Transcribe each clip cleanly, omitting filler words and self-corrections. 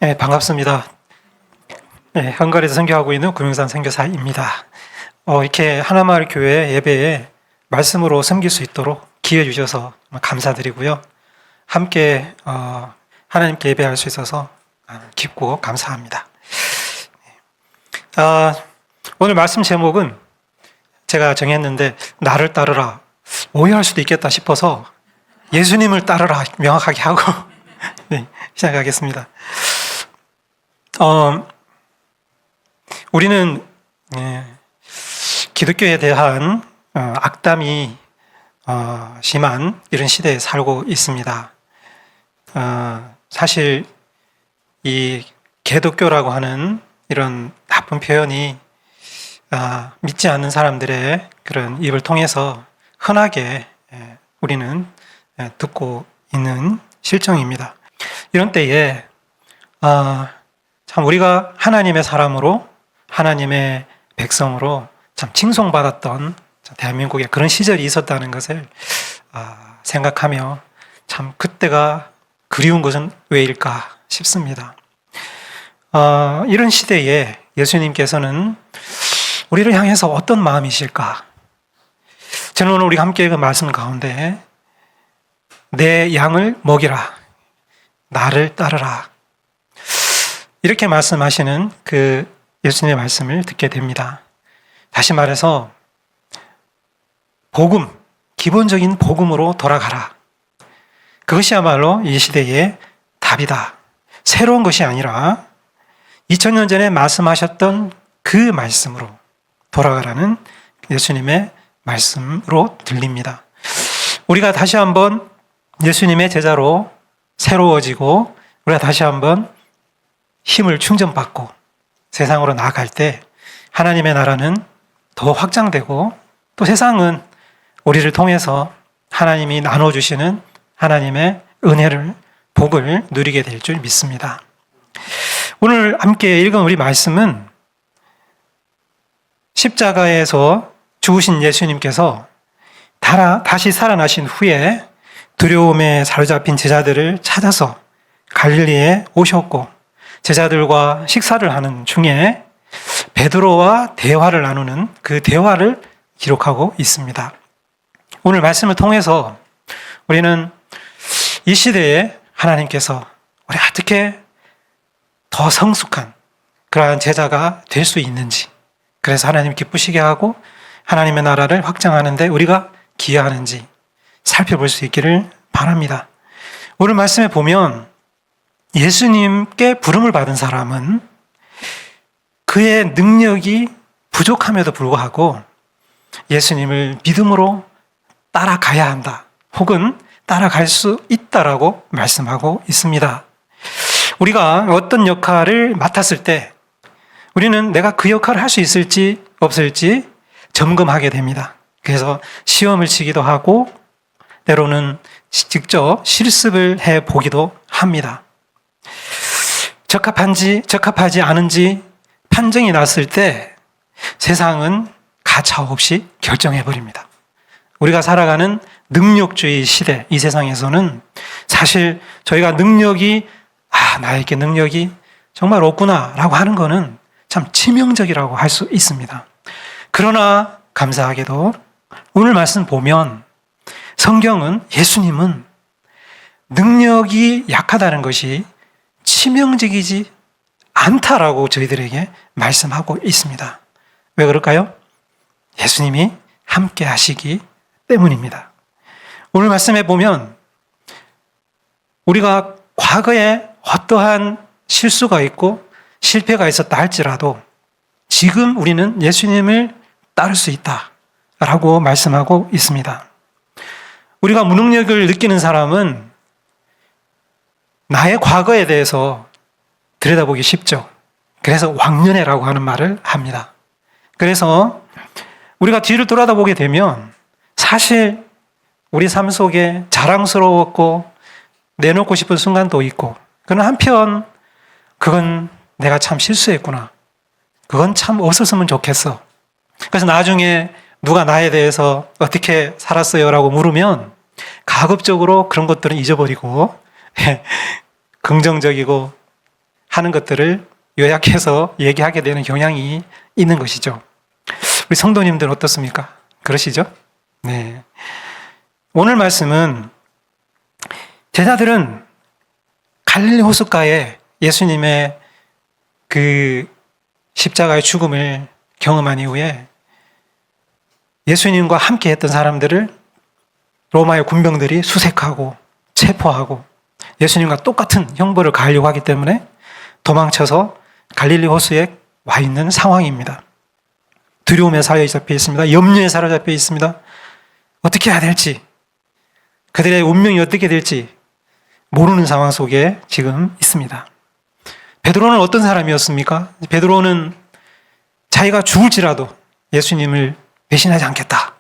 네, 반갑습니다. 네, 헝가리에서 선교하고 있는 구명산 선교사입니다. 이렇게 하나마을 교회 예배에 말씀으로 섬길 수 있도록 기회 주셔서 감사드리고요. 함께 하나님께 예배할 수 있어서 깊고 감사합니다. 오늘 말씀 제목은 제가 정했는데 나를 따르라. 오해할 수도 있겠다 싶어서 예수님을 따르라 명확하게 하고 네, 시작하겠습니다. 우리는 기독교에 대한 악담이 심한 이런 시대에 살고 있습니다. 사실 이 개독교라고 하는 이런 나쁜 표현이 믿지 않는 사람들의 그런 입을 통해서 흔하게 우리는 듣고 있는 실정입니다. 이런 때에 참 우리가 하나님의 사람으로 하나님의 백성으로 참 칭송받았던 대한민국에 그런 시절이 있었다는 것을 생각하며 참 그때가 그리운 것은 왜일까 싶습니다. 이런 시대에 예수님께서는 우리를 향해서 어떤 마음이실까? 저는 오늘 우리가 함께 그 말씀 가운데 내 양을 먹이라, 나를 따르라 이렇게 말씀하시는 그 예수님의 말씀을 듣게 됩니다. 다시 말해서 복음, 기본적인 복음으로 돌아가라. 그것이야말로 이 시대의 답이다. 새로운 것이 아니라 2000년 전에 말씀하셨던 그 말씀으로 돌아가라는 예수님의 말씀으로 들립니다. 우리가 다시 한번 예수님의 제자로 새로워지고 우리가 다시 한번 힘을 충전받고 세상으로 나아갈 때 하나님의 나라는 더 확장되고 또 세상은 우리를 통해서 하나님이 나눠주시는 하나님의 은혜를, 복을 누리게 될 줄 믿습니다. 오늘 함께 읽은 우리 말씀은 십자가에서 죽으신 예수님께서 다시 살아나신 후에 두려움에 사로잡힌 제자들을 찾아서 갈릴리에 오셨고 제자들과 식사를 하는 중에 베드로와 대화를 나누는 그 대화를 기록하고 있습니다. 오늘 말씀을 통해서 우리는 이 시대에 하나님께서 우리 어떻게 더 성숙한 그러한 제자가 될 수 있는지, 그래서 하나님 기쁘시게 하고 하나님의 나라를 확장하는데 우리가 기여하는지 살펴볼 수 있기를 바랍니다. 오늘 말씀에 보면 예수님께 부름을 받은 사람은 그의 능력이 부족함에도 불구하고 예수님을 믿음으로 따라가야 한다. 혹은 따라갈 수 있다라고 말씀하고 있습니다. 우리가 어떤 역할을 맡았을 때 우리는 내가 그 역할을 할 수 있을지 없을지 점검하게 됩니다. 그래서 시험을 치기도 하고 때로는 직접 실습을 해 보기도 합니다. 적합하지 않은지 판정이 났을 때 세상은 가차없이 결정해버립니다. 우리가 살아가는 능력주의 시대, 이 세상에서는 사실 저희가 나에게 능력이 정말 없구나 라고 하는 거는 참 치명적이라고 할 수 있습니다. 그러나 감사하게도 오늘 말씀 보면 성경은 예수님은 능력이 약하다는 것이 치명적이지 않다라고 저희들에게 말씀하고 있습니다. 왜 그럴까요? 예수님이 함께 하시기 때문입니다. 오늘 말씀에 보면 우리가 과거에 어떠한 실수가 있고 실패가 있었다 할지라도 지금 우리는 예수님을 따를 수 있다라고 말씀하고 있습니다. 우리가 무능력을 느끼는 사람은 나의 과거에 대해서 들여다보기 쉽죠. 그래서 왕년회라고 하는 말을 합니다. 그래서 우리가 뒤를 돌아다보게 되면 사실 우리 삶 속에 자랑스러웠고 내놓고 싶은 순간도 있고, 그러나 한편 그건 내가 참 실수했구나. 그건 참 없었으면 좋겠어. 그래서 나중에 누가 나에 대해서 어떻게 살았어요? 라고 물으면 가급적으로 그런 것들은 잊어버리고 긍정적이고 하는 것들을 요약해서 얘기하게 되는 경향이 있는 것이죠. 우리 성도님들 어떻습니까? 그러시죠? 네. 오늘 말씀은 제자들은 갈릴리 호숫가에 예수님의 그 십자가의 죽음을 경험한 이후에 예수님과 함께 했던 사람들을 로마의 군병들이 수색하고 체포하고 예수님과 똑같은 형벌을 가하려고 하기 때문에 도망쳐서 갈릴리 호수에 와 있는 상황입니다. 두려움에 사로잡혀 있습니다. 염려에 사로잡혀 있습니다. 어떻게 해야 될지, 그들의 운명이 어떻게 될지 모르는 상황 속에 지금 있습니다. 베드로는 어떤 사람이었습니까? 베드로는 자기가 죽을지라도 예수님을 배신하지 않겠다.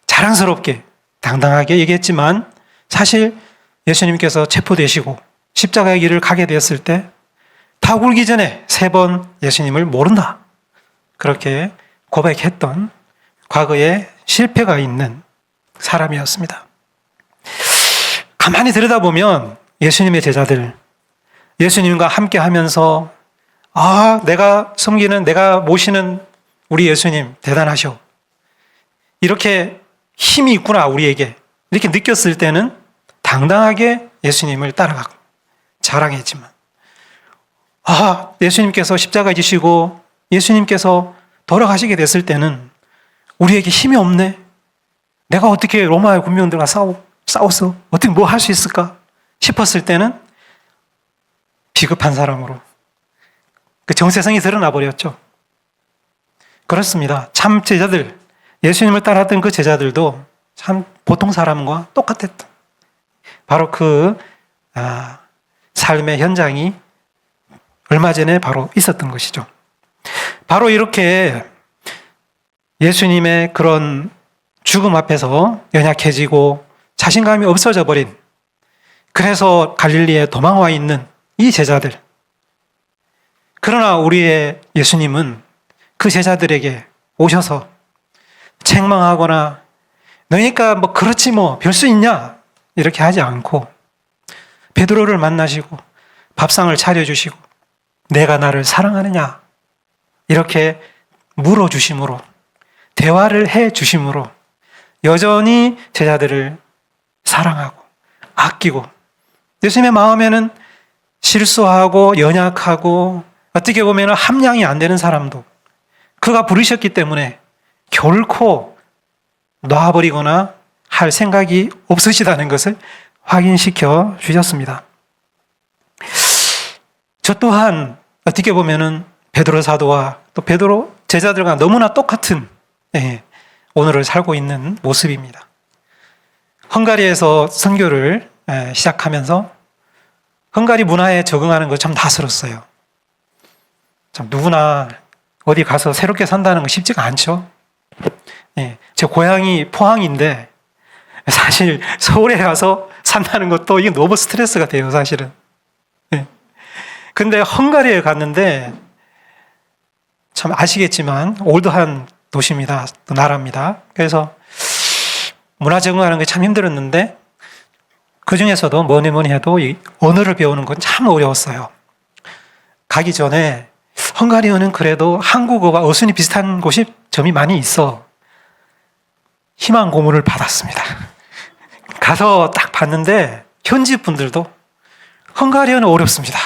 자랑스럽게 당당하게 얘기했지만 사실 예수님께서 체포되시고 십자가의 길을 가게 되었을 때 다 굴기 전에 3번 예수님을 모른다. 그렇게 고백했던 과거에 실패가 있는 사람이었습니다. 가만히 들여다보면 예수님의 제자들, 예수님과 함께 하면서 내가 섬기는, 내가 모시는 우리 예수님 대단하셔. 이렇게 힘이 있구나 우리에게. 이렇게 느꼈을 때는 당당하게 예수님을 따라가고 자랑했지만 예수님께서 십자가에 지시고 예수님께서 돌아가시게 됐을 때는 우리에게 힘이 없네. 내가 어떻게 로마의 군병들과 싸웠어? 어떻게 뭐 할 수 있을까? 싶었을 때는 비급한 사람으로 그 정체성이 드러나 버렸죠. 그렇습니다. 참 제자들, 예수님을 따랐던 그 제자들도 참 보통 사람과 똑같았던 바로 그 삶의 현장이 얼마 전에 바로 있었던 것이죠. 바로 이렇게 예수님의 그런 죽음 앞에서 연약해지고 자신감이 없어져 버린, 그래서 갈릴리에 도망와 있는 이 제자들. 그러나 우리의 예수님은 그 제자들에게 오셔서 책망하거나 너니까 뭐 그렇지 뭐 별 수 있냐 이렇게 하지 않고 베드로를 만나시고 밥상을 차려주시고 내가 나를 사랑하느냐 이렇게 물어주심으로, 대화를 해주심으로 여전히 제자들을 사랑하고 아끼고, 예수님의 마음에는 실수하고 연약하고 어떻게 보면 함량이 안 되는 사람도 그가 부르셨기 때문에 결코 놔버리거나 할 생각이 없으시다는 것을 확인시켜 주셨습니다. 저 또한 어떻게 보면은 베드로 사도와 또 베드로 제자들과 너무나 똑같은 오늘을 살고 있는 모습입니다. 헝가리에서 선교를 시작하면서 헝가리 문화에 적응하는 거 참 낯설었어요. 참 누구나 어디 가서 새롭게 산다는 건 쉽지가 않죠. 제 고향이 포항인데 사실 서울에 가서 산다는 것도 이게 너무 스트레스가 돼요, 사실은. 근데 헝가리에 갔는데 참 아시겠지만 올드한 도시입니다. 또 나라입니다. 그래서 문화 적응하는 게 참 힘들었는데 그 중에서도 뭐니 해도 이 언어를 배우는 건 참 어려웠어요. 가기 전에 헝가리어는 그래도 한국어와 어순이 비슷한 곳이 점이 많이 있어. 희망 고문을 받았습니다. 가서 딱 봤는데 현지 분들도 헝가리어는 어렵습니다.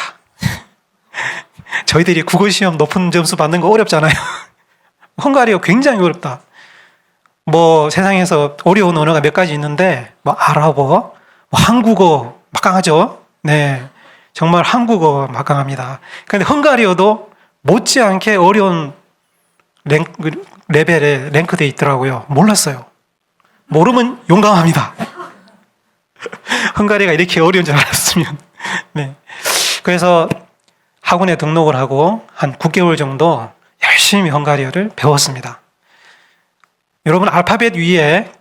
저희들이 국어시험 높은 점수 받는 거 어렵잖아요. 헝가리어 굉장히 어렵다. 뭐 세상에서 어려운 언어가 몇 가지 있는데 뭐 아랍어, 뭐 한국어 막강하죠. 네, 정말 한국어 막강합니다. 그런데 헝가리어도 못지않게 어려운 레벨에 랭크되어 있더라고요. 몰랐어요. 모르면 용감합니다. 헝가리가 이렇게 어려운 줄 알았으면. 네. 그래서 학원에 등록을 하고 한 9개월 정도 열심히 헝가리어를 배웠습니다. 여러분, 알파벳 위에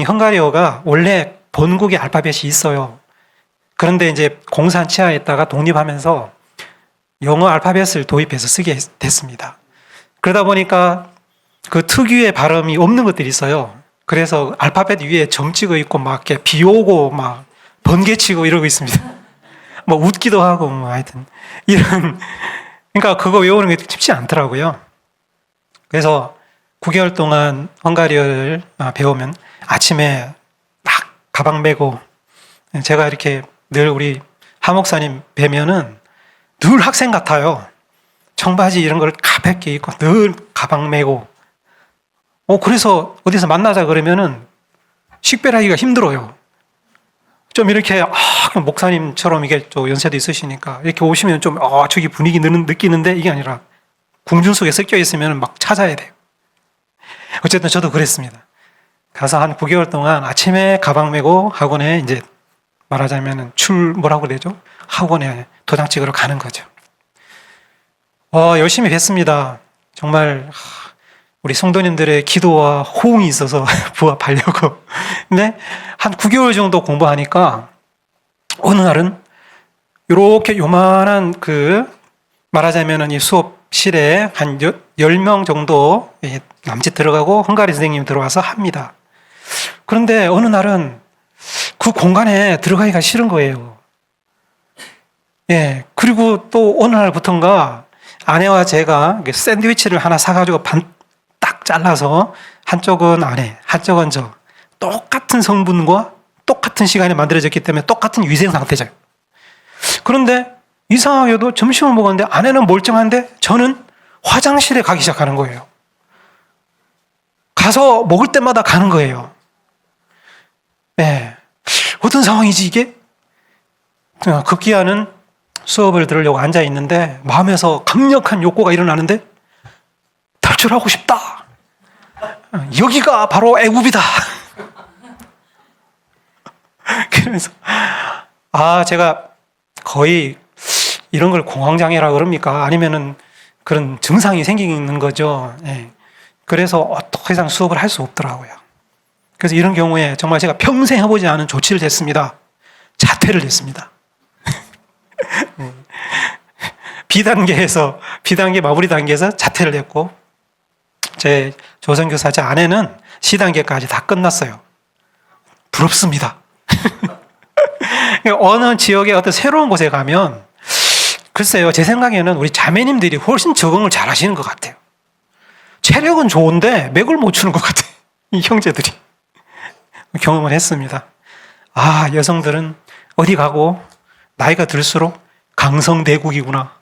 헝가리어가 원래 본국의 알파벳이 있어요. 그런데 이제 공산 치하에다가 독립하면서 영어 알파벳을 도입해서 쓰게 됐습니다. 그러다 보니까 그 특유의 발음이 없는 것들이 있어요. 그래서 알파벳 위에 점 찍어 있고 막 이렇게 비 오고 막 번개 치고 이러고 있습니다. 뭐 웃기도 하고 뭐 하여튼 이런 그러니까 그거 외우는 게 쉽지 않더라고요. 그래서 9개월 동안 헝가리어를 배우면 아침에 막 가방 메고 제가 이렇게 늘 우리 하 목사님 뵈면은 늘 학생 같아요. 청바지 이런 걸 가볍게 입고 늘 가방 메고 그래서 어디서 만나자 그러면은 식별하기가 힘들어요. 좀 이렇게 목사님처럼 이게 또 연세도 있으시니까 이렇게 오시면 좀 저기 분위기 느끼는데 이게 아니라 궁중 속에 섞여 있으면 막 찾아야 돼요. 어쨌든 저도 그랬습니다. 가서 한 9개월 동안 아침에 가방 메고 학원에 이제 말하자면 뭐라고 그러죠? 학원에 도장 찍으러 가는 거죠. 열심히 뵀습니다. 정말 우리 성도님들의 기도와 호응이 있어서 부합하려고. 근데 한 9개월 정도 공부하니까 어느 날은 이렇게 요만한 말하자면 이 수업실에 한 10명 정도 남짓 들어가고 헝가리 선생님 들어와서 합니다. 그런데 어느 날은 그 공간에 들어가기가 싫은 거예요. 예. 그리고 또 어느 날부턴가 아내와 제가 샌드위치를 하나 사가지고 딱 잘라서 한쪽은 아내, 한쪽은 저. 똑같은 성분과 똑같은 시간에 만들어졌기 때문에 똑같은 위생 상태죠. 그런데 이상하게도 점심을 먹었는데 아내는 멀쩡한데 저는 화장실에 가기 시작하는 거예요. 가서 먹을 때마다 가는 거예요. 네. 어떤 상황이지 이게? 급기야는 수업을 들으려고 앉아 있는데 마음에서 강력한 욕구가 일어나는데 탈출하고 싶다. 여기가 바로 애굽이다. 그래서 제가 거의 이런 걸 공황장애라 그럽니까? 아니면은 그런 증상이 생기는 거죠. 예. 그래서 더 이상 수업을 할 수 없더라고요. 그래서 이런 경우에 정말 제가 평생 해보지 않은 조치를 했습니다. 자퇴를 했습니다. B단계 마무리 단계에서 자퇴를 했고, 제 조선교사 제 아내는 C단계까지 다 끝났어요. 부럽습니다. 어느 지역에 어떤 새로운 곳에 가면, 글쎄요, 제 생각에는 우리 자매님들이 훨씬 적응을 잘 하시는 것 같아요. 체력은 좋은데 맥을 못 추는 것 같아요. 이 형제들이. 경험을 했습니다. 여성들은 어디 가고 나이가 들수록 강성대국이구나.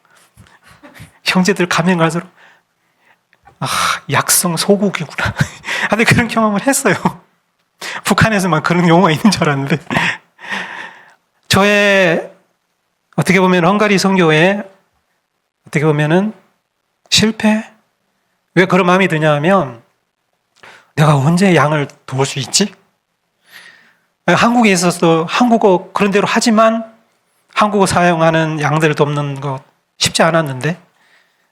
형제들 가면 갈수록 약성 소국이구나. 근데 그런 경험을 했어요. 북한에서만 그런 용어가 있는 줄 알았는데. 저의 어떻게 보면 헝가리 선교의 어떻게 보면은 실패? 왜 그런 마음이 드냐면 내가 언제 양을 도울 수 있지? 한국에 있어서 한국어 그런 대로 하지만 한국어 사용하는 양들을 돕는 거 쉽지 않았는데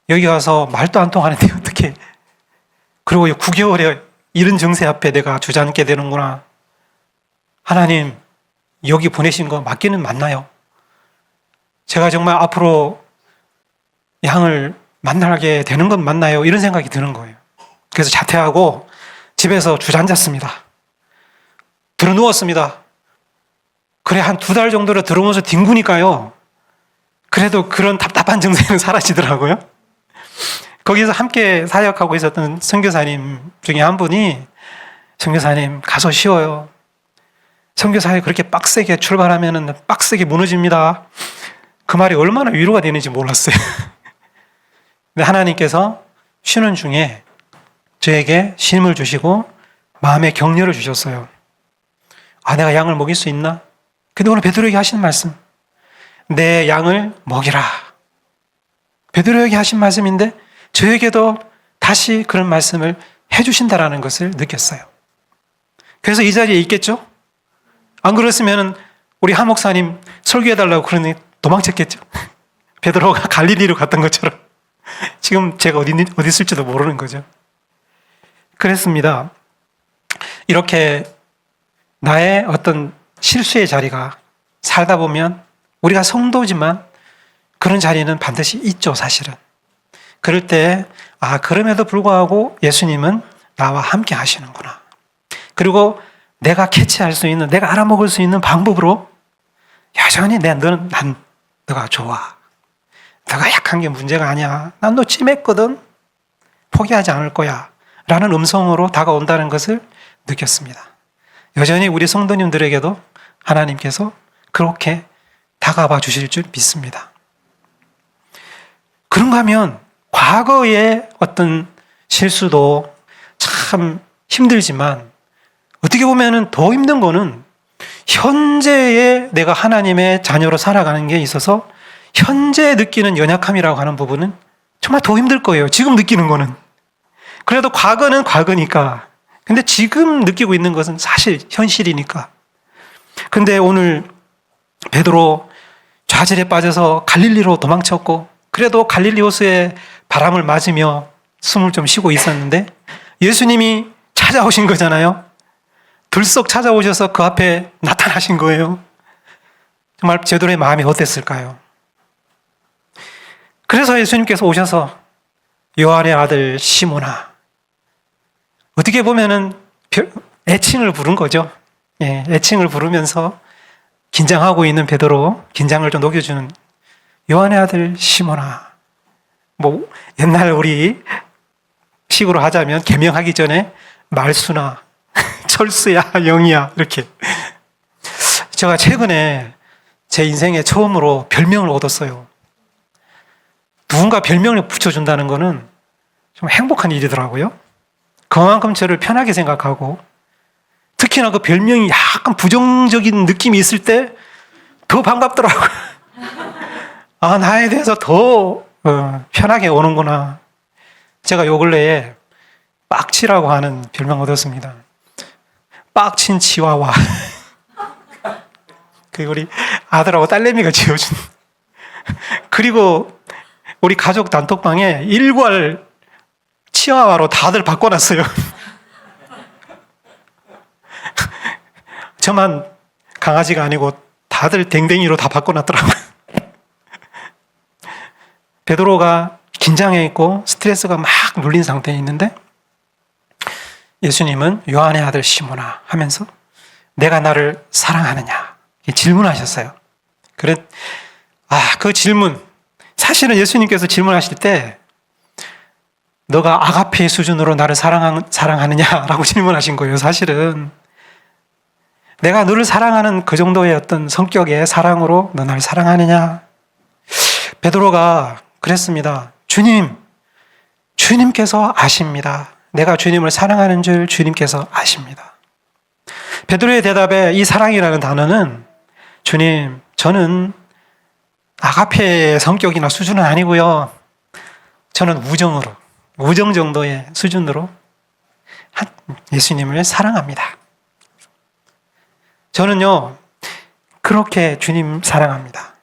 여기 와서 말도 안 통하는데 어떻게 그리고 9개월에 이런 증세 앞에 내가 주저앉게 되는구나. 하나님 여기 보내신 거 맞기는 맞나요? 제가 정말 앞으로 양을 만나게 되는 건 맞나요? 이런 생각이 드는 거예요. 그래서 자퇴하고 집에서 주저앉았습니다. 들어 누웠습니다. 그래 한 2달 정도를 들어오면서 뒹구니까요. 그래도 그런 답답한 증세는 사라지더라고요. 거기서 함께 사역하고 있었던 선교사님 중에 한 분이 선교사님 가서 쉬어요. 선교사에 그렇게 빡세게 출발하면 빡세게 무너집니다. 그 말이 얼마나 위로가 되는지 몰랐어요. 근데 하나님께서 쉬는 중에 저에게 힘을 주시고 마음의 격려를 주셨어요. 내가 양을 먹일 수 있나? 근데 오늘 베드로에게 하신 말씀, 내 양을 먹이라. 베드로에게 하신 말씀인데 저에게도 다시 그런 말씀을 해주신다라는 것을 느꼈어요. 그래서 이 자리에 있겠죠? 안 그랬으면 우리 하 목사님 설교해달라고 그러니 도망쳤겠죠? 베드로가 갈릴리로 갔던 것처럼 지금 제가 어디 있을지도 모르는 거죠. 그랬습니다. 이렇게 나의 어떤 실수의 자리가 살다 보면 우리가 성도지만 그런 자리는 반드시 있죠, 사실은. 그럴 때, 그럼에도 불구하고 예수님은 나와 함께 하시는구나. 그리고 내가 캐치할 수 있는, 내가 알아먹을 수 있는 방법으로 여전히 난 너가 좋아. 너가 약한 게 문제가 아니야. 난 너 찜했거든. 포기하지 않을 거야. 라는 음성으로 다가온다는 것을 느꼈습니다. 여전히 우리 성도님들에게도 하나님께서 그렇게 다가와 주실 줄 믿습니다. 그런가 하면 과거의 어떤 실수도 참 힘들지만 어떻게 보면 더 힘든 거는 현재의 내가 하나님의 자녀로 살아가는 게 있어서 현재 느끼는 연약함이라고 하는 부분은 정말 더 힘들 거예요. 지금 느끼는 거는. 그래도 과거는 과거니까. 근데 지금 느끼고 있는 것은 사실 현실이니까. 근데 오늘 베드로 좌절에 빠져서 갈릴리로 도망쳤고 그래도 갈릴리 호수에 바람을 맞으며 숨을 좀 쉬고 있었는데 예수님이 찾아오신 거잖아요. 들썩 찾아오셔서 그 앞에 나타나신 거예요. 정말 베드로의 마음이 어땠을까요? 그래서 예수님께서 오셔서 요한의 아들 시몬아, 어떻게 보면은 애칭을 부른 거죠. 예, 애칭을 부르면서 긴장하고 있는 베드로 긴장을 좀 녹여주는 요한의 아들 시몬아. 뭐 옛날 우리 식으로 하자면 개명하기 전에 말수나 철수야 영이야 이렇게. 제가 최근에 제 인생에 처음으로 별명을 얻었어요. 누군가 별명을 붙여준다는 거는 좀 행복한 일이더라고요. 그만큼 저를 편하게 생각하고 특히나 그 별명이 약간 부정적인 느낌이 있을 때 더 반갑더라고요. 아, 나에 대해서 더 편하게 오는구나. 제가 요 근래에 빡치라고 하는 별명 얻었습니다. 빡친 치와와. 그 우리 아들하고 딸내미가 지어준. 그리고 우리 가족 단톡방에 일괄 치와와로 다들 바꿔놨어요. 저만 강아지가 아니고 다들 댕댕이로 다 바꿔놨더라고요. 베드로가 긴장해 있고 스트레스가 막 눌린 상태에 있는데 예수님은 요한의 아들 시몬아 하면서 내가 나를 사랑하느냐 질문하셨어요. 그 질문 사실은 예수님께서 질문하실 때 너가 아가페 수준으로 나를 사랑하느냐라고 질문하신 거예요. 사실은 내가 너를 사랑하는 그 정도의 어떤 성격의 사랑으로 너 나를 사랑하느냐. 베드로가 그랬습니다. 주님께서 아십니다. 내가 주님을 사랑하는 줄 주님께서 아십니다. 베드로의 대답에 이 사랑이라는 단어는 주님, 저는 아가페의 성격이나 수준은 아니고요. 저는 우정 정도의 수준으로 예수님을 사랑합니다. 저는요, 그렇게 주님 사랑합니다.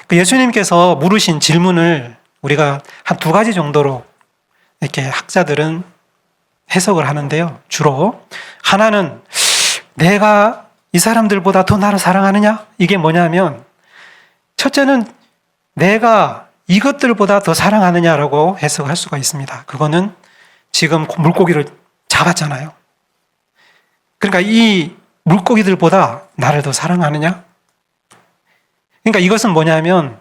그 예수님께서 물으신 질문을 우리가 한 두 가지 정도로 이렇게 학자들은 해석을 하는데요. 주로 하나는 내가 이 사람들보다 더 나를 사랑하느냐? 이게 뭐냐면 첫째는 내가 이것들보다 더 사랑하느냐라고 해석할 수가 있습니다. 그거는 지금 물고기를 잡았잖아요. 그러니까 이 물고기들보다 나를 더 사랑하느냐? 그러니까 이것은 뭐냐면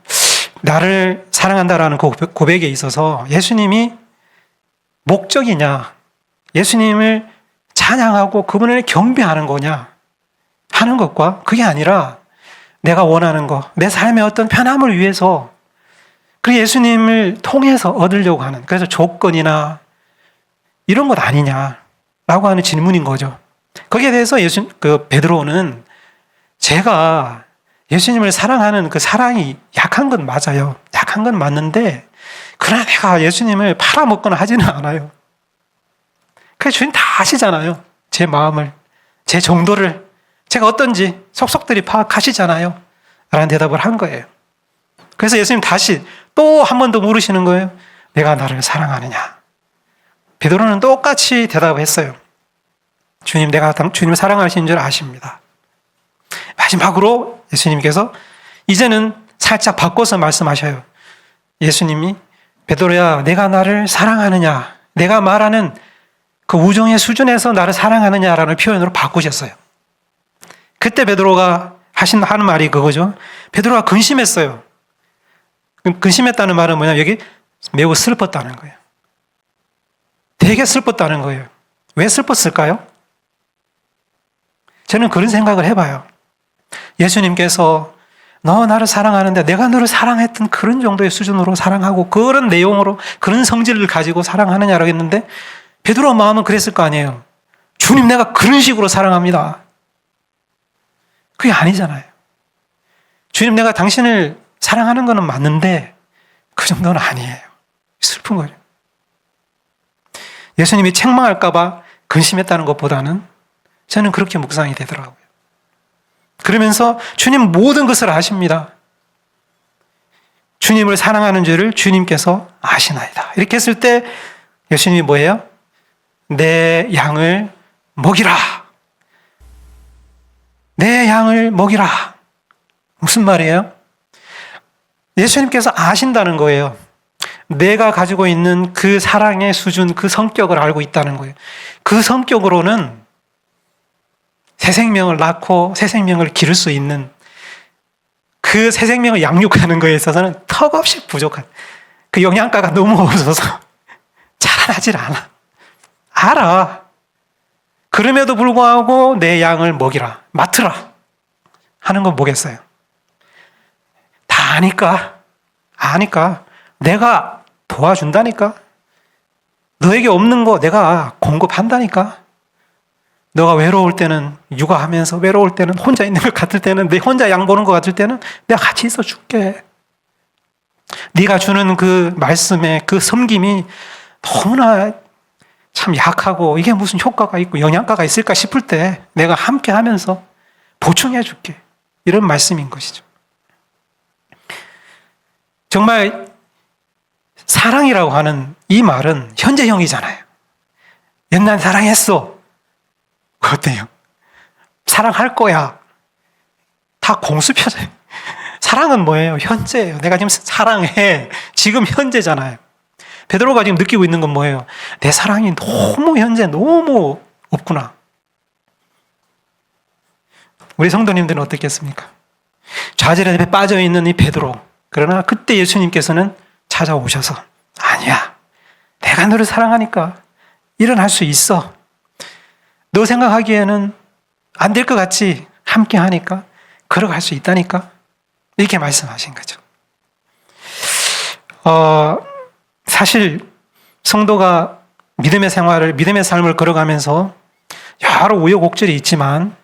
나를 사랑한다라는 그 고백에 있어서 예수님이 목적이냐, 예수님을 찬양하고 그분을 경배하는 거냐 하는 것과 그게 아니라 내가 원하는 것, 내 삶의 어떤 편함을 위해서 그 예수님을 통해서 얻으려고 하는, 그래서 조건이나 이런 것 아니냐라고 하는 질문인 거죠. 거기에 대해서 베드로는 제가 예수님을 사랑하는 그 사랑이 약한 건 맞아요. 약한 건 맞는데 그러나 내가 예수님을 팔아먹거나 하지는 않아요. 그래서 주님 다 아시잖아요. 제 마음을, 제 정도를, 제가 어떤지 속속들이 파악하시잖아요. 라는 대답을 한 거예요. 그래서 예수님 다시 또 한 번 더 물으시는 거예요. 내가 나를 사랑하느냐? 베드로는 똑같이 대답했어요. 주님, 내가 주님을 사랑하시는 줄 아십니다. 마지막으로 예수님께서 이제는 살짝 바꿔서 말씀하셔요. 예수님이 베드로야, 내가 나를 사랑하느냐? 내가 말하는 그 우정의 수준에서 나를 사랑하느냐라는 표현으로 바꾸셨어요. 그때 베드로가 하는 말이 그거죠. 베드로가 근심했어요. 근심했다는 말은 뭐냐면 여기 매우 슬펐다는 거예요. 되게 슬펐다는 거예요. 왜 슬펐을까요? 저는 그런 생각을 해봐요. 예수님께서 너 나를 사랑하는데 내가 너를 사랑했던 그런 정도의 수준으로 사랑하고 그런 내용으로 그런 성질을 가지고 사랑하느냐라고 했는데 베드로 마음은 그랬을 거 아니에요. 주님 내가 그런 식으로 사랑합니다. 그게 아니잖아요. 주님 내가 당신을 사랑하는 거는 맞는데 그 정도는 아니에요. 슬픈 거죠. 예수님이 책망할까 봐 근심했다는 것보다는 저는 그렇게 묵상이 되더라고요. 그러면서 주님 모든 것을 아십니다. 주님을 사랑하는 줄을 주님께서 아시나이다. 이렇게 했을 때 예수님이 뭐예요? 내 양을 먹이라. 내 양을 먹이라. 무슨 말이에요? 예수님께서 아신다는 거예요. 내가 가지고 있는 그 사랑의 수준, 그 성격을 알고 있다는 거예요. 그 성격으로는 새 생명을 낳고 새 생명을 기를 수 있는 그 새 생명을 양육하는 거에 있어서는 턱없이 부족한 그 영양가가 너무 없어서 자라나질 않아. 알아. 그럼에도 불구하고 내 양을 먹이라, 맡으라 하는 건 뭐겠어요? 다 아니까 내가 도와준다니까. 너에게 없는 거 내가 공급한다니까. 너가 외로울 때는 육아하면서 외로울 때는 혼자 있는 것 같을 때는 내 혼자 양 보는 것 같을 때는 내가 같이 있어 줄게. 네가 주는 그 말씀의 그 섬김이 너무나 참 약하고 이게 무슨 효과가 있고 영양가가 있을까 싶을 때 내가 함께 하면서 보충해 줄게. 이런 말씀인 것이죠. 정말 사랑이라고 하는 이 말은 현재형이잖아요. 옛날 사랑했어. 어때요? 사랑할 거야. 다 공수표죠. 사랑은 뭐예요? 현재예요. 내가 지금 사랑해. 지금 현재잖아요. 베드로가 지금 느끼고 있는 건 뭐예요? 내 사랑이 너무 현재 너무 없구나. 우리 성도님들은 어떻겠습니까? 좌절에 빠져있는 이 베드로. 그러나 그때 예수님께서는 찾아오셔서 아니야. 내가 너를 사랑하니까 일어날 수 있어. 너 생각하기에는 안 될 것 같지? 함께 하니까 걸어갈 수 있다니까? 이렇게 말씀하신 거죠. 사실 성도가 믿음의 생활을, 믿음의 삶을 걸어가면서 여러 우여곡절이 있지만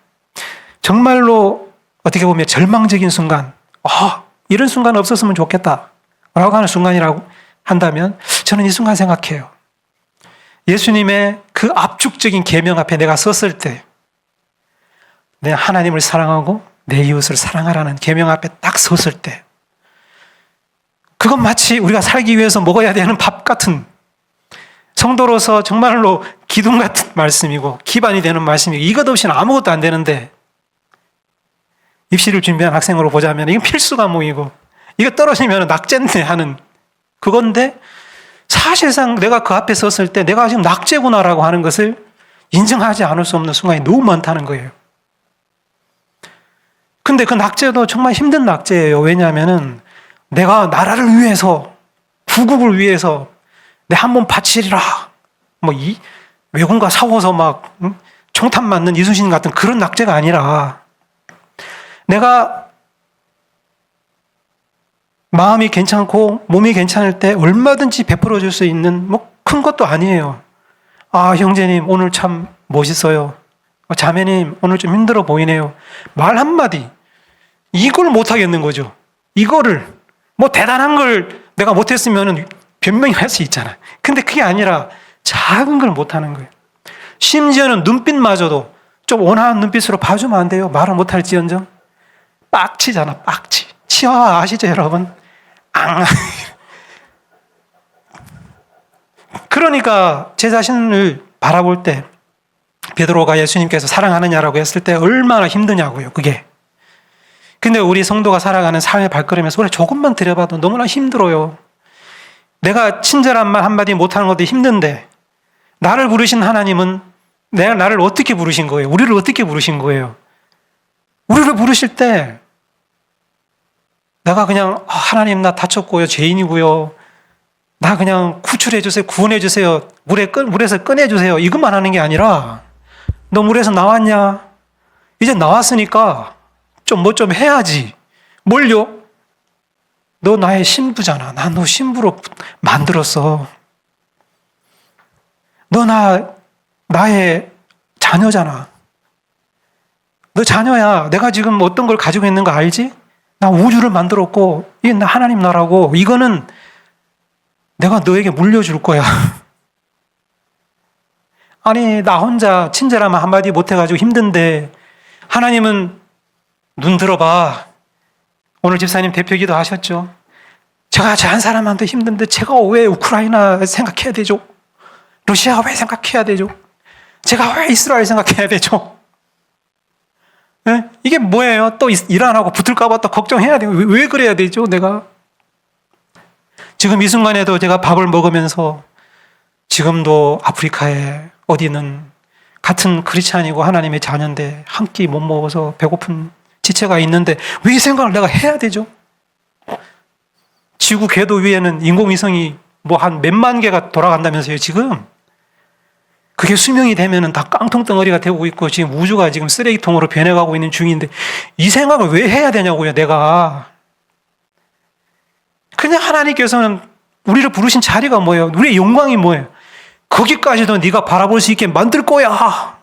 정말로 어떻게 보면 절망적인 순간, 이런 순간 없었으면 좋겠다 라고 하는 순간이라고 한다면 저는 이 순간 생각해요. 예수님의 그 압축적인 계명 앞에 내가 섰을 때 내가 하나님을 사랑하고 내 이웃을 사랑하라는 계명 앞에 딱 섰을 때 그건 마치 우리가 살기 위해서 먹어야 되는 밥 같은 성도로서 정말로 기둥 같은 말씀이고 기반이 되는 말씀이고 이것 없이는 아무것도 안 되는데 입시를 준비한 학생으로 보자면 이건 필수 과목이고 이거 떨어지면 낙제인데 하는 그건데 사실상 내가 그 앞에 섰을 때 내가 지금 낙제구나라고 하는 것을 인정하지 않을 수 없는 순간이 너무 많다는 거예요. 근데 그 낙제도 정말 힘든 낙제예요. 왜냐하면은 내가 나라를 위해서 구국을 위해서 내 한 몸 바치리라 이 외군과 싸워서 막 총탄 맞는 이순신 같은 그런 낙제가 아니라 내가 마음이 괜찮고 몸이 괜찮을 때 얼마든지 베풀어 줄 수 있는 큰 것도 아니에요. 형제님 오늘 참 멋있어요. 자매님 오늘 좀 힘들어 보이네요. 말 한마디 이걸 못하겠는 거죠. 이거를 대단한 걸 내가 못했으면 변명이 할 수 있잖아. 근데 그게 아니라 작은 걸 못하는 거예요. 심지어는 눈빛마저도 좀 온화한 눈빛으로 봐주면 안 돼요. 말을 못할지언정 빡치잖아. 빡치. 치아 아시죠 여러분? 그러니까 제 자신을 바라볼 때 베드로가 예수님께서 사랑하느냐라고 했을 때 얼마나 힘드냐고요 그게. 근데 우리 성도가 살아가는 삶의 발걸음에서 우리 조금만 들여봐도 너무나 힘들어요. 내가 친절한 말 한마디 못하는 것도 힘든데 나를 부르신 하나님은 나를 어떻게 부르신 거예요? 우리를 어떻게 부르신 거예요? 우리를 부르실 때 내가 그냥 하나님 나 다쳤고요, 죄인이고요, 나 그냥 구출해 주세요, 구원해 주세요, 물에서 꺼내 주세요, 이것만 하는 게 아니라 너 물에서 나왔냐? 이제 나왔으니까 좀 뭐 좀 해야지. 뭘요? 너 나의 신부잖아. 나 너 신부로 만들었어. 너 나의 자녀잖아. 너 자녀야. 내가 지금 어떤 걸 가지고 있는 거 알지? 나 우주를 만들었고, 이게 나 하나님 나라고, 이거는 내가 너에게 물려줄 거야. 아니, 나 혼자 친절하면 한마디 못해가지고 힘든데, 하나님은 눈 들어봐. 오늘 집사님 대표기도 하셨죠? 제가 저 한 사람한테 힘든데, 제가 왜 우크라이나 생각해야 되죠? 러시아 왜 생각해야 되죠? 제가 왜 이스라엘 생각해야 되죠? 네? 이게 뭐예요? 또 이란하고 붙을까봐 또 걱정해야 돼요. 왜 그래야 되죠, 내가? 지금 이 순간에도 제가 밥을 먹으면서 지금도 아프리카에 어디는 같은 크리스찬이고 하나님의 자녀인데 한 끼 못 먹어서 배고픈 지체가 있는데 왜 이 생각을 내가 해야 되죠? 지구 궤도 위에는 인공위성이 뭐 한 몇만 개가 돌아간다면서요, 지금? 그게 수명이 되면은 다 깡통 덩어리가 되고 있고 지금 우주가 지금 쓰레기통으로 변해가고 있는 중인데 이 생각을 왜 해야 되냐고요, 내가. 그냥 하나님께서는 우리를 부르신 자리가 뭐예요? 우리의 영광이 뭐예요? 거기까지도 네가 바라볼 수 있게 만들 거야.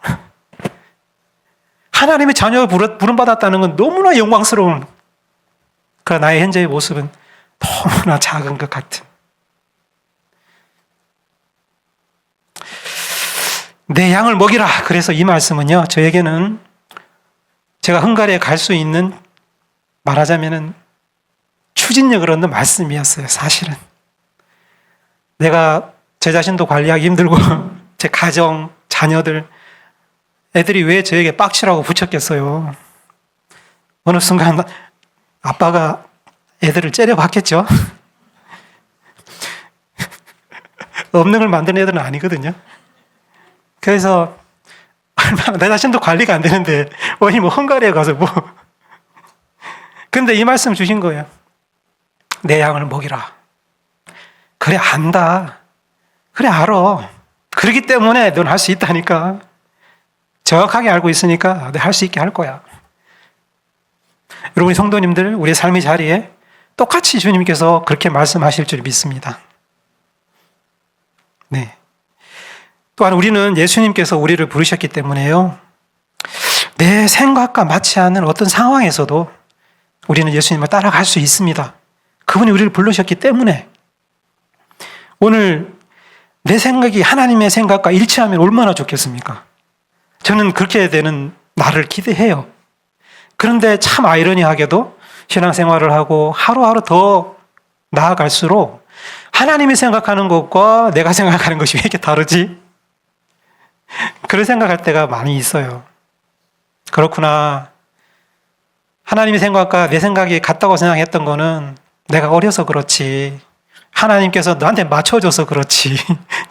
하나님의 자녀가 부름받았다는 건 너무나 영광스러운, 그러나 나의 현재의 모습은 너무나 작은 것 같은. 내 양을 먹이라. 그래서 이 말씀은요, 저에게는 제가 헝가리에 갈 수 있는, 말하자면은 추진력을 얻는 말씀이었어요, 사실은. 내가 제 자신도 관리하기 힘들고 제 가정, 자녀들, 애들이 왜 저에게 빡치라고 붙였겠어요. 어느 순간 아빠가 애들을 째려봤겠죠. 없는 걸 만드는 애들은 아니거든요. 그래서 얼마나 내 자신도 관리가 안 되는데 어디 뭐 헝가리에 가서 뭐. 근데 이 말씀 주신 거예요. 내 양을 먹이라. 그래, 안다. 그래, 알아. 그렇기 때문에 넌 할 수 있다니까. 정확하게 알고 있으니까 내 할 수 있게 할 거야. 여러분 성도님들, 우리의 삶의 자리에 똑같이 주님께서 그렇게 말씀하실 줄 믿습니다. 네. 또한 우리는 예수님께서 우리를 부르셨기 때문에요, 내 생각과 맞지 않는 어떤 상황에서도 우리는 예수님을 따라갈 수 있습니다. 그분이 우리를 부르셨기 때문에. 오늘 내 생각이 하나님의 생각과 일치하면 얼마나 좋겠습니까? 저는 그렇게 되는 나를 기대해요. 그런데 참 아이러니하게도 신앙생활을 하고 하루하루 더 나아갈수록 하나님이 생각하는 것과 내가 생각하는 것이 왜 이렇게 다르지? 그런 생각할 때가 많이 있어요. 그렇구나. 하나님의 생각과 내 생각이 같다고 생각했던 거는 내가 어려서 그렇지. 하나님께서 너한테 맞춰줘서 그렇지.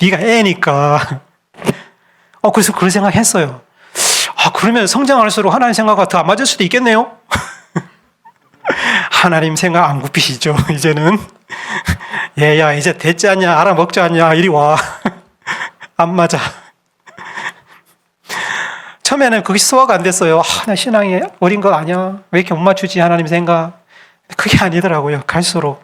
네가 애니까. 그래서 그런 생각했어요. 그러면 성장할수록 하나님 생각과 더 안 맞을 수도 있겠네요. 하나님 생각 안 굽히시죠, 이제는. 얘야, 이제 됐지 않냐, 알아먹지 않냐, 이리 와. 안 맞아. 처음에는 그게 소화가 안 됐어요. 나 신앙이 어린 거 아니야? 왜 이렇게 못 맞추지, 하나님 생각? 그게 아니더라고요, 갈수록.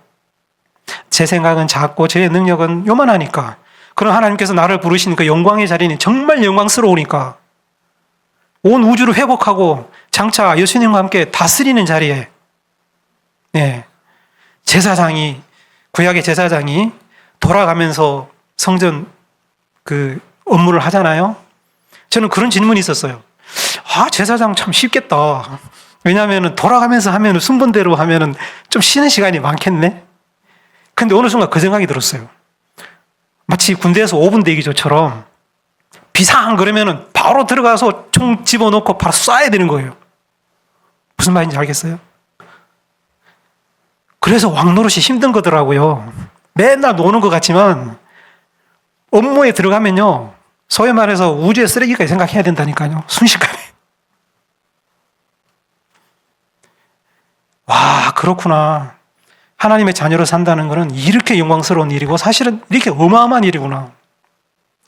제 생각은 작고 제 능력은 요만하니까. 그럼 하나님께서 나를 부르신 그 영광의 자리는 정말 영광스러우니까 온 우주를 회복하고 장차 예수님과 함께 다스리는 자리에, 제사장이, 구약의 제사장이 돌아가면서 성전 그 업무를 하잖아요. 저는 그런 질문이 있었어요. 제사장 참 쉽겠다. 왜냐하면 돌아가면서 하면 순번대로 하면 좀 쉬는 시간이 많겠네. 근데 어느 순간 그 생각이 들었어요. 마치 군대에서 5분 대기조처럼 비상 그러면은 바로 들어가서 총 집어넣고 바로 쏴야 되는 거예요. 무슨 말인지 알겠어요? 그래서 왕노릇이 힘든 거더라고요. 맨날 노는 것 같지만 업무에 들어가면요, 소위 말해서 우주의 쓰레기까지 생각해야 된다니까요. 순식간에. 와, 그렇구나. 하나님의 자녀로 산다는 것은 이렇게 영광스러운 일이고 사실은 이렇게 어마어마한 일이구나.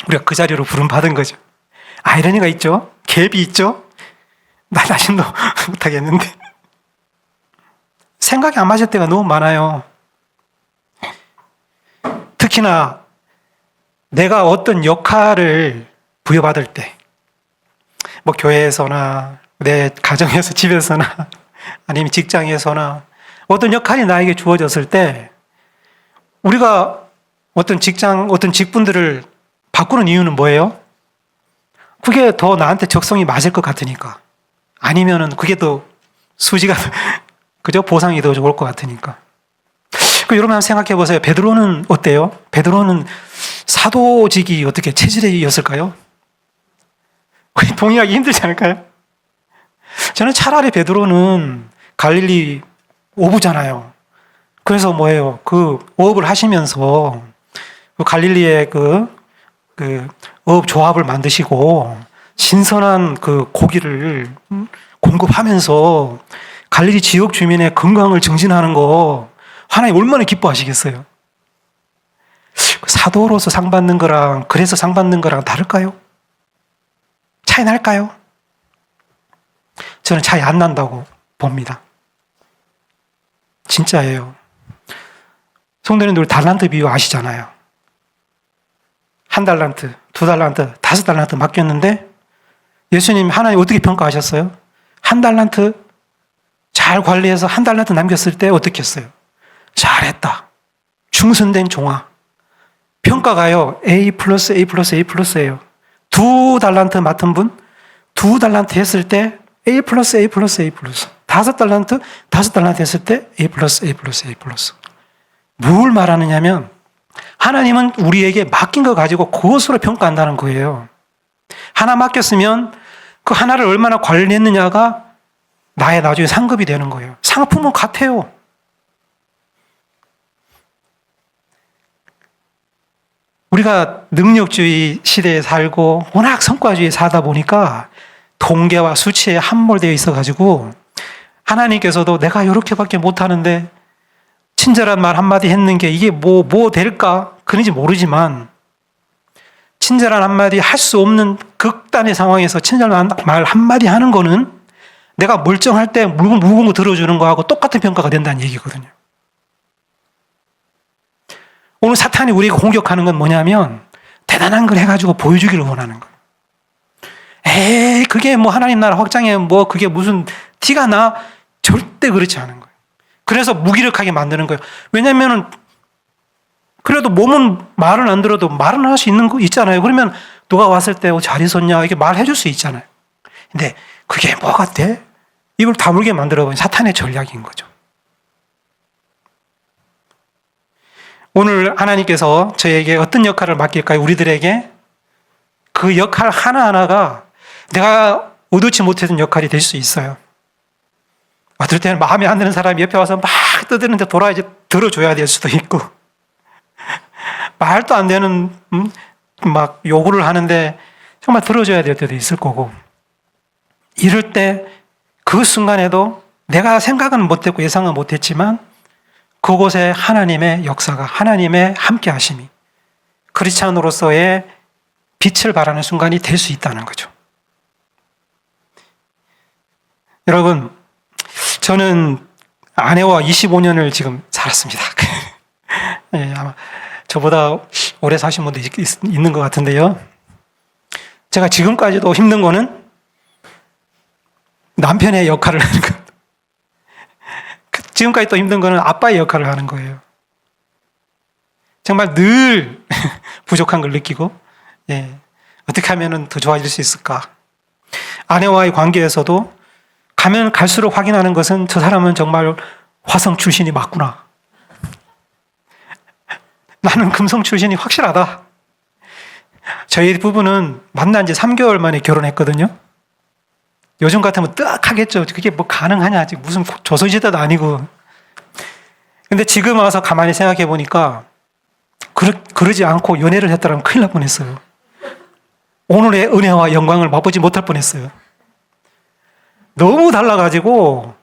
우리가 그 자리로 부름받은 거죠. 아이러니가 있죠. 갭이 있죠. 나 자신도 못하겠는데. 생각이 안 맞을 때가 너무 많아요. 특히나 내가 어떤 역할을 부여받을 때, 뭐 교회에서나 내 가정에서 집에서나 아니면 직장에서나 어떤 역할이 나에게 주어졌을 때 우리가 어떤 직장, 어떤 직분들을 바꾸는 이유는 뭐예요? 그게 더 나한테 적성이 맞을 것 같으니까. 아니면은 그게 더 수지가 그죠? 보상이 더 좋을 것 같으니까. 여러분 한번 생각해 보세요. 베드로는 어때요? 베드로는 사도직이 어떻게 체질이었을까요? 거의 동의하기 힘들지 않을까요? 저는 차라리 베드로는 갈릴리 어부잖아요. 그래서 뭐예요? 그 어업을 하시면서 그 갈릴리의 그 어업 조합을 만드시고 신선한 그 고기를 공급하면서 갈릴리 지역 주민의 건강을 증진하는 거 하나님 얼마나 기뻐하시겠어요? 사도로서 상 받는 거랑 그래서 상 받는 거랑 다를까요? 차이 날까요? 저는 차이 안 난다고 봅니다. 진짜예요. 성도님들 달란트 비유 아시잖아요. 1달란트, 2달란트, 5달란트 맡겼는데 예수님 하나님 어떻게 평가하셨어요? 1달란트 잘 관리해서 1달란트 남겼을 때 어떻게 했어요? 잘했다. 충성된 종아. 평가가요. A 플러스 A 플러스 A 플러스예요. 2달란트 맡은 분 2달란트 했을 때 A 플러스 A 플러스 A 플러스. 5달란트 했을 때 A 플러스 A 플러스 A 플러스. 뭘 말하느냐면 하나님은 우리에게 맡긴 거 가지고 그것으로 평가한다는 거예요. 하나 맡겼으면 그 하나를 얼마나 관리했느냐가 나의 나중에 상급이 되는 거예요. 상품은 같아요. 우리가 능력주의 시대에 살고 워낙 성과주의에 살다 보니까 통계와 수치에 함몰되어 있어가지고 하나님께서도 내가 이렇게밖에 못하는데 친절한 말 한마디 했는 게 이게 뭐 될까? 그런지 모르지만 친절한 한마디 할 수 없는 극단의 상황에서 친절한 말 한마디 하는 거는 내가 멀쩡할 때 무거운 거 들어주는 거하고 똑같은 평가가 된다는 얘기거든요. 오늘 사탄이 우리가 공격하는 건 뭐냐면 대단한 걸 해가지고 보여주기를 원하는 거예요. 에이, 그게 뭐 하나님 나라 확장에 뭐 그게 무슨 티가 나? 절대 그렇지 않은 거예요. 그래서 무기력하게 만드는 거예요. 왜냐면은 그래도 몸은 말은 안 들어도 말은 할 수 있는 거 있잖아요. 그러면 누가 왔을 때 잘 있었냐 이렇게 말해줄 수 있잖아요. 근데 그게 뭐가 돼? 입을 다물게 만들어버린 사탄의 전략인 거죠. 오늘 하나님께서 저에게 어떤 역할을 맡길까요? 우리들에게 그 역할 하나하나가 내가 의도치 못했던 역할이 될 수 있어요. 어떨 때는 마음에 안 드는 사람이 옆에 와서 막 떠드는데 돌아야지 들어줘야 될 수도 있고 말도 안 되는 막 요구를 하는데 정말 들어줘야 될 때도 있을 거고 이럴 때 그 순간에도 내가 생각은 못했고 예상은 못했지만 그곳에 하나님의 역사가 하나님의 함께 하심이 크리스찬으로서의 빛을 발하는 순간이 될 수 있다는 거죠. 여러분 저는 아내와 25년을 지금 살았습니다. 네, 아마 저보다 오래 사신 분도 있는 것 같은데요. 제가 지금까지도 힘든 거는 남편의 역할을 하는 것. 지금까지 또 힘든 거는 아빠의 역할을 하는 거예요. 정말 늘 부족한 걸 느끼고 어떻게 하면 더 좋아질 수 있을까. 아내와의 관계에서도 가면 갈수록 확인하는 것은 저 사람은 정말 화성 출신이 맞구나. 나는 금성 출신이 확실하다. 저희 부부는 만난 지 3개월 만에 결혼했거든요. 요즘 같으면 딱 하겠죠. 그게 뭐 가능하냐. 아직 무슨 조선시대도 아니고. 근데 지금 와서 가만히 생각해 보니까 그러지 않고 연애를 했더라면 큰일 날 뻔했어요. 오늘의 은혜와 영광을 맛보지 못할 뻔했어요. 너무 달라가지고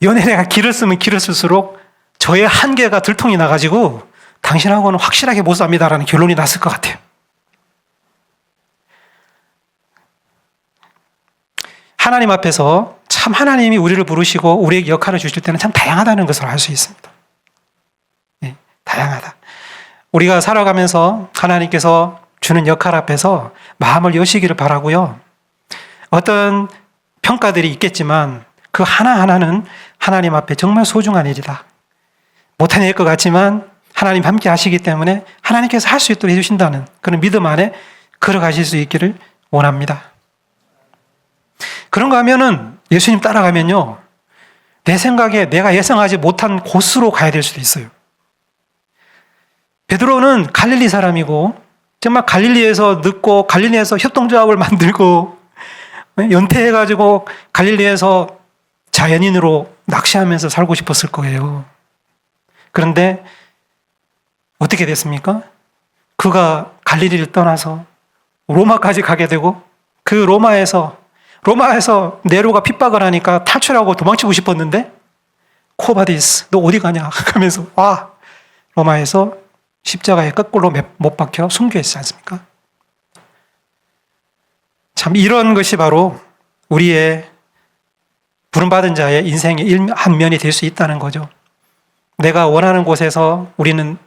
연애가 길었으면 길었을수록 저의 한계가 들통이 나가지고 당신하고는 확실하게 못 삽니다라는 결론이 났을 것 같아요. 하나님 앞에서 참 하나님이 우리를 부르시고 우리에게 역할을 주실 때는 참 다양하다는 것을 알 수 있습니다. 네, 다양하다. 우리가 살아가면서 하나님께서 주는 역할 앞에서 마음을 여시기를 바라고요. 어떤 평가들이 있겠지만 그 하나하나는 하나님 앞에 정말 소중한 일이다. 못해낼 것 같지만 하나님 함께 하시기 때문에 하나님께서 할 수 있도록 해주신다는 그런 믿음 안에 걸어가실 수 있기를 원합니다. 그런가 하면은 예수님 따라가면요, 내 생각에 내가 예상하지 못한 곳으로 가야 될 수도 있어요. 베드로는 갈릴리 사람이고 정말 갈릴리에서 늙고 갈릴리에서 협동조합을 만들고 연태해가지고 갈릴리에서 자연인으로 낚시하면서 살고 싶었을 거예요. 그런데 어떻게 됐습니까? 그가 갈릴리를 떠나서 로마까지 가게 되고 그 로마에서 네로가 핍박을 하니까 탈출하고 도망치고 싶었는데 코바디스 너 어디 가냐 하면서 로마에서 십자가에 거꾸로 못 박혀 순교했지 않습니까? 참 이런 것이 바로 우리의 부름받은 자의 인생의 한 면이 될 수 있다는 거죠. 내가 원하는 곳에서 우리는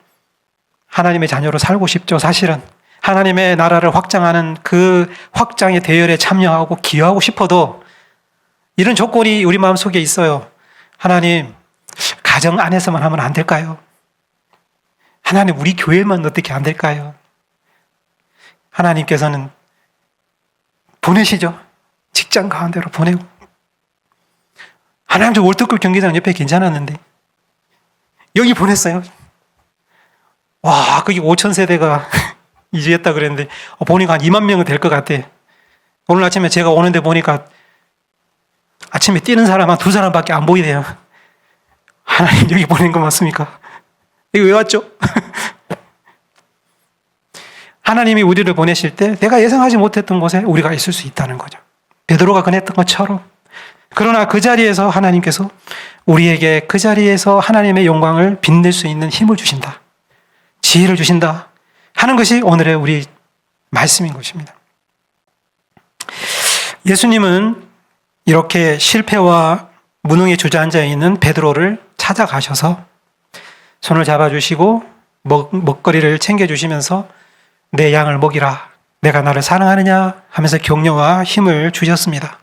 하나님의 자녀로 살고 싶죠. 사실은 하나님의 나라를 확장하는 그 확장의 대열에 참여하고 기여하고 싶어도 이런 조건이 우리 마음속에 있어요. 하나님, 가정 안에서만 하면 안 될까요? 하나님, 우리 교회만 어떻게 안 될까요? 하나님께서는 보내시죠. 직장 가운데로 보내고. 하나님, 저 월드컵 경기장 옆에 괜찮았는데 여기 보냈어요. 와, 거기 5천 세대가 이주했다 그랬는데 보니까 한 2만 명은 될 것 같아. 오늘 아침에 제가 오는데 보니까 아침에 뛰는 사람 한 2사람밖에 안 보이네요. 하나님 여기 보낸 거 맞습니까? 이거 왜 왔죠? 하나님이 우리를 보내실 때 내가 예상하지 못했던 곳에 우리가 있을 수 있다는 거죠. 베드로가 그랬던 것처럼. 그러나 그 자리에서 하나님께서 우리에게 그 자리에서 하나님의 영광을 빛낼 수 있는 힘을 주신다. 지혜를 주신다. 하는 것이 오늘의 우리 말씀인 것입니다. 예수님은 이렇게 실패와 무능에 주저앉아 있는 베드로를 찾아가셔서 손을 잡아주시고 먹거리를 챙겨주시면서 내 양을 먹이라. 내가 나를 사랑하느냐 하면서 격려와 힘을 주셨습니다.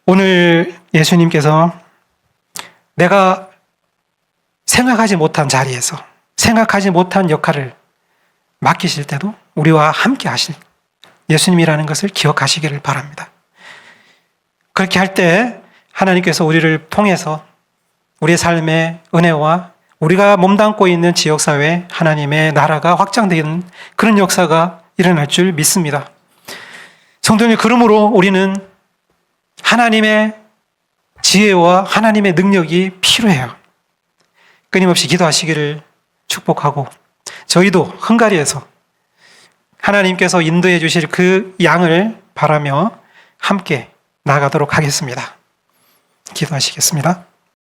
오늘 예수님께서 내가 생각하지 못한 자리에서 생각하지 못한 역할을 맡기실 때도 우리와 함께 하신 예수님이라는 것을 기억하시기를 바랍니다. 그렇게 할 때 하나님께서 우리를 통해서 우리의 삶의 은혜와 우리가 몸담고 있는 지역사회에 하나님의 나라가 확장되는 그런 역사가 일어날 줄 믿습니다. 성도님, 그러므로 우리는 하나님의 지혜와 하나님의 능력이 필요해요. 끊임없이 기도하시기를 축복하고 저희도 헝가리에서 하나님께서 인도해 주실 그 양을 바라며 함께 나가도록 하겠습니다. 기도하시겠습니다.